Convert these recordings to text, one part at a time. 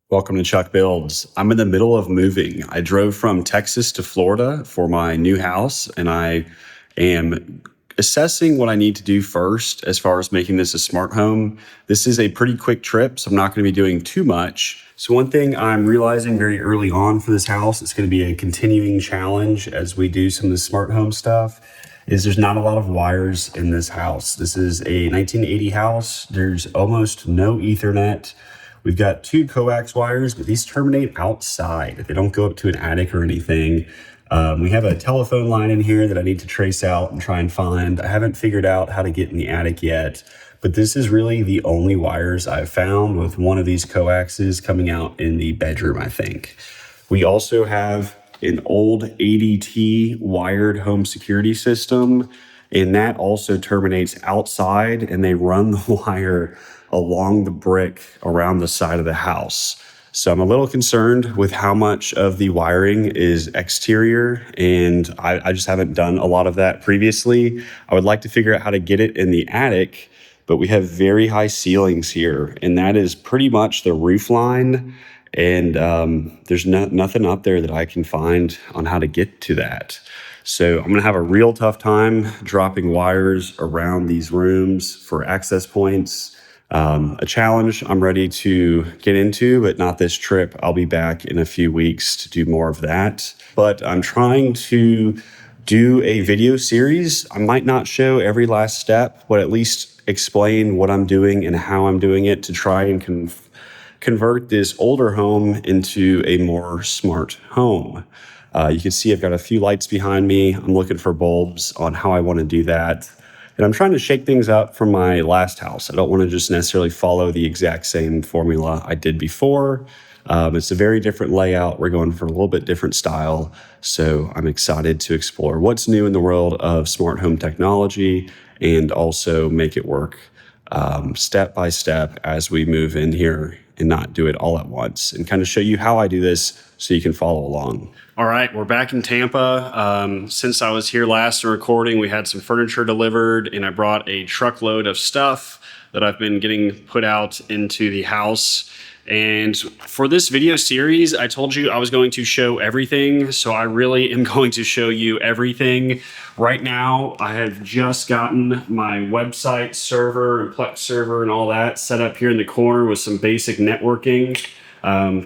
Welcome to Chuck Builds. I'm in the middle of moving. I drove from Texas to Florida for my new house, and I am assessing what I need to do first as far as making this a smart home. This is a pretty quick trip, so I'm not going to be doing too much. So one thing I'm realizing very early on for this house, it's going to be a continuing challenge as we do some of the smart home stuff, is there's not a lot of wires in this house. This is a 1980 house. There's almost no Ethernet. We've got two coax wires, but these terminate outside. They don't go up to an attic or anything. We have a telephone line in here that I need to trace out and try and find. I haven't figured out how to get in the attic yet, but this is really the only wires I've found, with one of these coaxes coming out in the bedroom, I think. We also have an old ADT wired home security system, and that also terminates outside, and they run the wire along the brick around the side of the house. So I'm a little concerned with how much of the wiring is exterior, and I just haven't done a lot of that previously. I would like to figure out how to get it in the attic, but we have very high ceilings here, and that is pretty much the roof line. And there's nothing up there that I can find on how to get to that. So I'm going to have a real tough time dropping wires around these rooms for access points. A challenge I'm ready to get into, but not this trip. I'll be back in a few weeks to do more of that. But I'm trying to do a video series. I might not show every last step, but at least explain what I'm doing and how I'm doing it to try and convert this older home into a more smart home. You can see I've got a few lights behind me. I'm looking for bulbs on how I want to do that. And I'm trying to shake things up from my last house. I don't want to just necessarily follow the exact same formula I did before. It's a very different layout. We're going for a little bit different style. So I'm excited to explore what's new in the world of smart home technology and also make it work step by step as we move in here and not do it all at once, and kind of show you how I do this so you can follow along. All right, we're back in Tampa. Since I was here last recording, we had some furniture delivered, and I brought a truckload of stuff that I've been getting put out into the house. And for this video series, I told you I was going to show everything, so I really am going to show you everything. Right now, I have just gotten my website server and Plex server and all that set up here in the corner with some basic networking.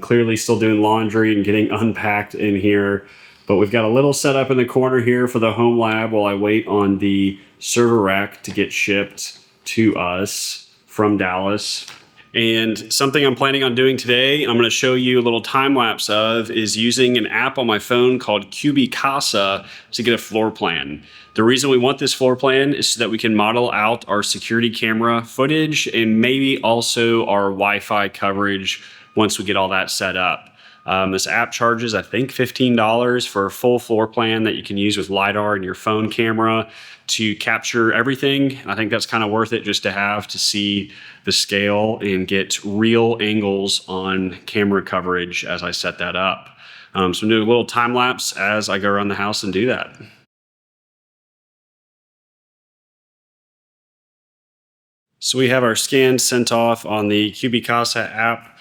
Clearly still doing laundry and getting unpacked in here, but we've got a little setup in the corner here for the home lab while I wait on the server rack to get shipped to us from Dallas. And something I'm planning on doing today, I'm going to show you a little time lapse of, is using an app on my phone called Cubicasa to get a floor plan. The reason we want this floor plan is so that we can model out our security camera footage and maybe also our Wi-Fi coverage once we get all that set up. This app charges, I think, $15 for a full floor plan that you can use with LiDAR and your phone camera to capture everything. I think that's kind of worth it just to have to see the scale and get real angles on camera coverage as I set that up. So I'm doing a little time lapse as I go around the house and do that. So we have our scans sent off on the Cubicasa app.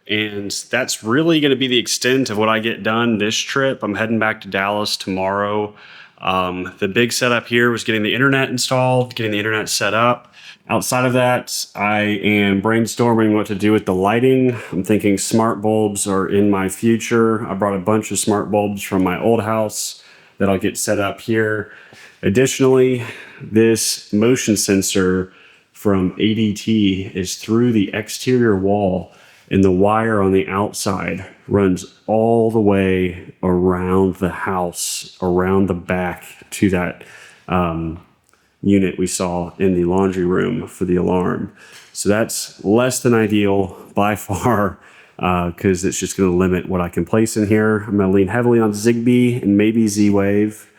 And that's really going to be the extent of what I get done this trip. I'm heading back to Dallas tomorrow. The big setup here was getting the internet installed, getting the internet set up. Outside of that, I am brainstorming what to do with the lighting. I'm thinking smart bulbs are in my future. I brought a bunch of smart bulbs from my old house that I'll get set up here. Additionally, this motion sensor from ADT is through the exterior wall, and the wire on the outside runs all the way around the house, around the back to that unit we saw in the laundry room for the alarm. So that's less than ideal by far, because it's just going to limit what I can place in here. I'm going to lean heavily on Zigbee and maybe Z-Wave.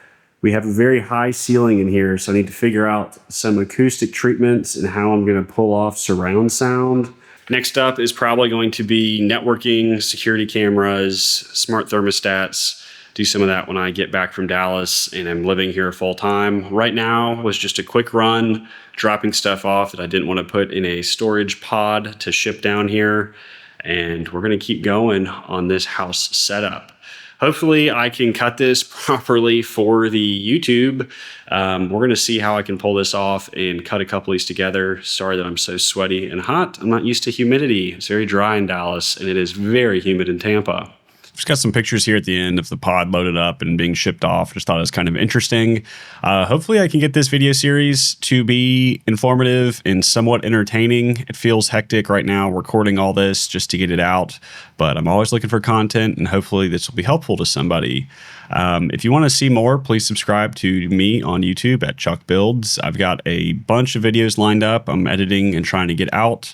We have a very high ceiling in here, so I need to figure out some acoustic treatments and how I'm going to pull off surround sound. Next up is probably going to be networking, security cameras, smart thermostats, do some of that when I get back from Dallas and I'm living here full time. Right now was just a quick run, dropping stuff off that I didn't want to put in a storage pod to ship down here. And we're going to keep going on this house setup. Hopefully I can cut this properly for the YouTube. We're going to see how I can pull this off and cut a couple of these together. Sorry that I'm so sweaty and hot. I'm not used to humidity. It's very dry in Dallas, and it is very humid in Tampa. Just got some pictures here at the end of the pod loaded up and being shipped off. Just thought it was kind of interesting. Hopefully I can get this video series to be informative and somewhat entertaining. It feels hectic right now recording all this just to get it out, but I'm always looking for content, and hopefully this will be helpful to somebody. If you want to see more, please subscribe to me on YouTube at Chuck Builds. I've got a bunch of videos lined up. I'm editing and trying to get out.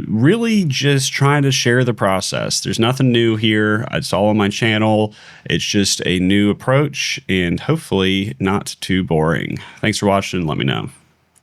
Really just trying to share the process. There's nothing new here. It's all on my channel. It's just a new approach and hopefully not too boring. Thanks for watching. Let me know.